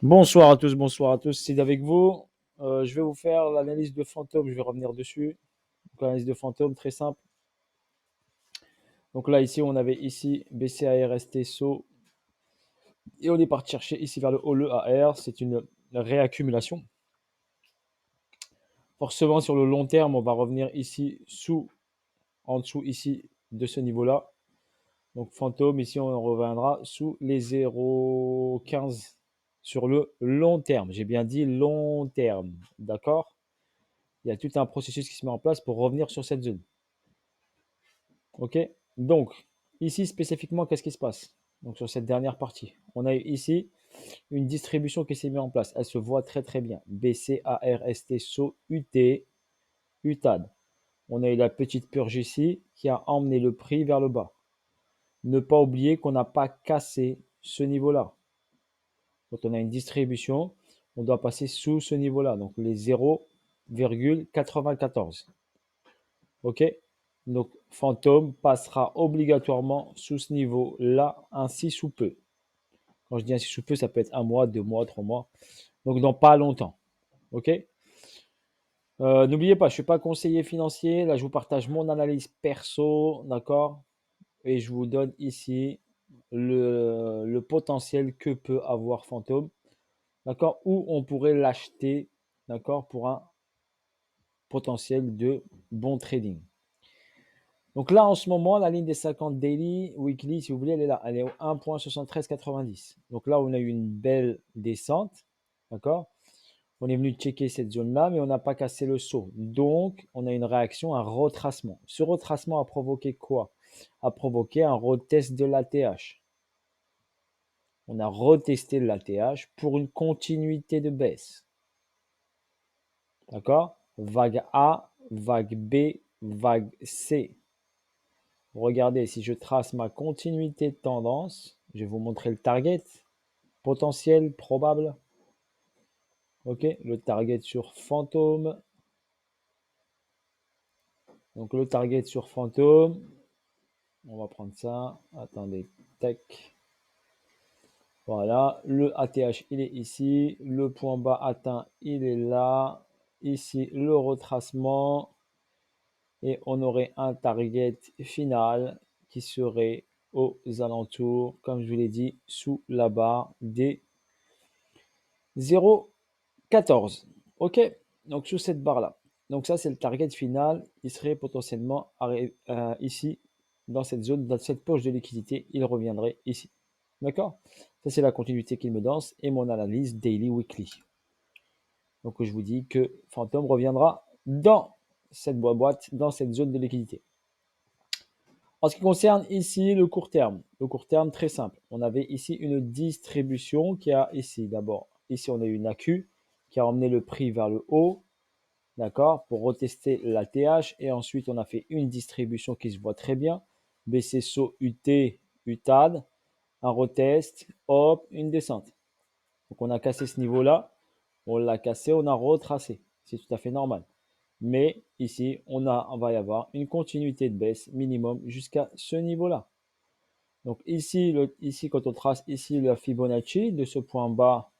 Bonsoir à tous, c'est avec vous. Je vais vous faire l'analyse de fantôme, je vais revenir dessus. Donc, l'analyse de fantôme, très simple. Donc là, ici, on avait ici BCARST SO et on est parti chercher ici vers le haut le AR, c'est une réaccumulation. Forcément, sur le long terme, on va revenir ici en dessous ici de ce niveau-là. Donc fantôme, ici, on reviendra sous les 0,15 sur le long terme. J'ai bien dit long terme, d'accord? Il y a tout un processus qui se met en place pour revenir sur cette zone. OK? Donc, ici spécifiquement, qu'est-ce qui se passe? Donc, sur cette dernière partie, on a ici une distribution qui s'est mise en place. Elle se voit très très bien. BC, ARST, SO, UT, UTAD. On a eu la petite purge ici qui a emmené le prix vers le bas. Ne pas oublier qu'on n'a pas cassé ce niveau-là. Quand on a une distribution, on doit passer sous ce niveau-là, donc les 0,94. OK? Donc, fantôme passera obligatoirement sous ce niveau-là, ainsi sous peu. Quand je dis ainsi sous peu, ça peut être 1 mois, 2 mois, 3 mois. Donc, dans pas longtemps. OK? N'oubliez pas, je ne suis pas conseiller financier. Là, je vous partage mon analyse perso. D'accord? Et je vous donne ici le potentiel que peut avoir fantôme. D'accord? Ou on pourrait l'acheter. D'accord? Pour un potentiel de bon trading. Donc là, en ce moment, la ligne des 50 daily, weekly, si vous voulez, elle est là. Elle est au 1,7390. Donc là, on a eu une belle descente. D'accord? On est venu checker cette zone-là, mais on n'a pas cassé le saut. Donc, on a une réaction, un retracement. Ce retracement a provoqué quoi? A provoqué un retest de l'ATH. On a retesté l'ATH pour une continuité de baisse. D'accord? Vague A, vague B, vague C. Regardez, si je trace ma continuité de tendance, je vais vous montrer le target potentiel, probable. OK, le target sur fantôme. Donc le target sur fantôme, on va prendre ça. Attendez, tac. Voilà, le ATH, il est ici. Le point bas atteint, il est là. Ici, le retracement. Et on aurait un target final qui serait aux alentours, comme je vous l'ai dit, sous la barre des 0,14. OK? Donc, sous cette barre-là. Donc, ça, c'est le target final. Il serait potentiellement ici, dans cette zone, dans cette poche de liquidité. Il reviendrait ici. D'accord? Ça, c'est la continuité qu'il me danse et mon analyse daily, weekly. Donc, je vous dis que Phantom reviendra dans cette boîte, dans cette zone de liquidité. En ce qui concerne ici le court terme très simple. On avait ici une distribution qui a ici d'abord, ici on a eu une AQ qui a emmené le prix vers le haut, d'accord, pour retester la TH et ensuite on a fait une distribution qui se voit très bien, BCSO UT, UTAD, un retest, hop, une descente. Donc on a cassé ce niveau-là, on l'a cassé, on a retracé, c'est tout à fait normal. Mais ici, on va y avoir une continuité de baisse minimum jusqu'à ce niveau-là. Donc ici, quand on trace ici la Fibonacci de ce point bas,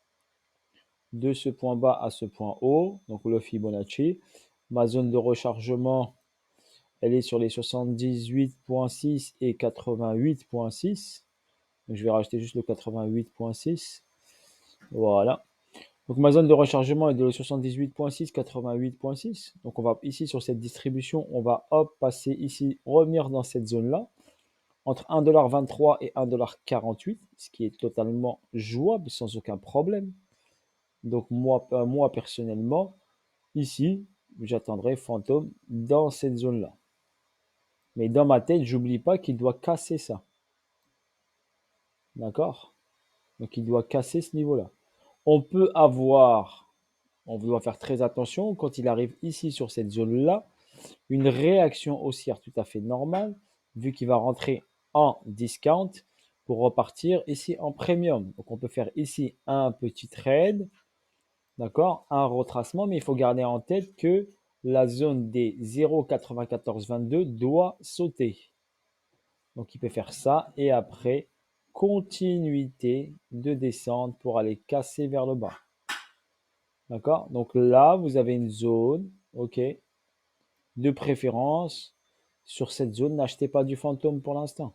à ce point haut, donc le Fibonacci, ma zone de rechargement, elle est sur les 78,6 et 88,6. Donc je vais rajouter juste le 88,6. Voilà. Donc ma zone de rechargement est de 78,6, 88,6. Donc on va ici sur cette distribution, on va hop passer ici, revenir dans cette zone-là, entre 1,23 $ et 1,48 $, ce qui est totalement jouable sans aucun problème. Donc moi personnellement, ici, j'attendrai fantôme dans cette zone-là. Mais dans ma tête, j'oublie pas qu'il doit casser ça. D'accord? Donc il doit casser ce niveau-là. On peut avoir, on doit faire très attention quand il arrive ici sur cette zone-là, une réaction haussière tout à fait normale, vu qu'il va rentrer en discount pour repartir ici en premium. Donc on peut faire ici un petit trade, d'accord, un retracement, mais il faut garder en tête que la zone des 0,9422 doit sauter. Donc il peut faire ça et après continuité de descente pour aller casser vers le bas. D'accord? Donc là, vous avez une zone, ok, de préférence. Sur cette zone, n'achetez pas du fantôme pour l'instant.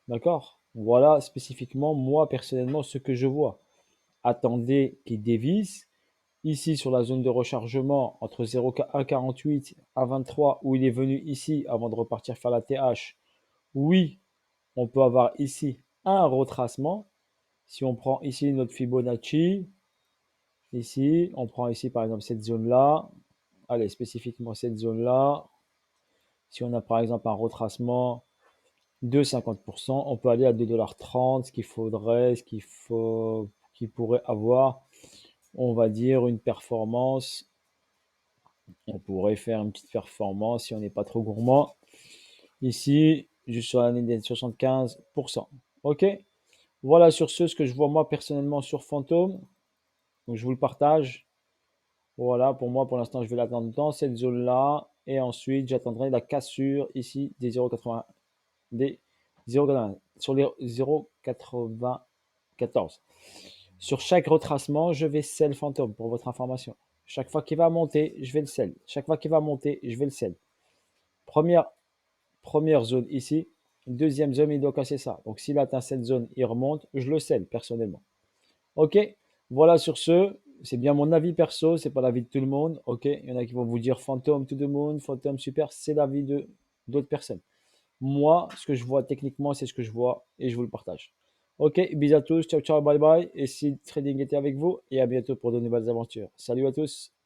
D'accord? Voilà spécifiquement, moi, personnellement, ce que je vois. Attendez qu'il dévisse. Ici, sur la zone de rechargement, entre 0,148 à 23, où il est venu ici avant de repartir faire la TH, oui, on peut avoir ici un retracement. Si on prend ici notre Fibonacci, ici, on prend ici par exemple cette zone-là, allez, spécifiquement cette zone-là, si on a par exemple un retracement de 50%, on peut aller à 2,30 $, ce qu'il faudrait, qu'il pourrait avoir, on va dire, une performance. On pourrait faire une petite performance si on n'est pas trop gourmand. Ici, juste sur l'année de 75%. OK? Voilà sur ce que je vois moi personnellement sur Fantôme. Donc je vous le partage. Voilà, pour moi, pour l'instant, je vais l'attendre dans cette zone-là. Et ensuite, j'attendrai la cassure ici des 0,80, des 0,80, sur les 0,94. Sur chaque retracement, je vais sell Fantôme pour votre information. Chaque fois qu'il va monter, je vais le sell. Chaque fois qu'il va monter, je vais le sell. Première, première zone ici. Deuxième zone, il doit casser ça. Donc s'il atteint cette zone, il remonte. Je le sell personnellement. OK? Voilà sur ce. C'est bien mon avis perso, c'est pas l'avis de tout le monde. OK? Il y en a qui vont vous dire Phantom to the moon, Phantom super, c'est l'avis de d'autres personnes. Moi, ce que je vois techniquement, c'est ce que je vois et je vous le partage. OK, bisous à tous, ciao ciao, bye bye. Et si le trading était avec vous, et à bientôt pour de nouvelles aventures. Salut à tous.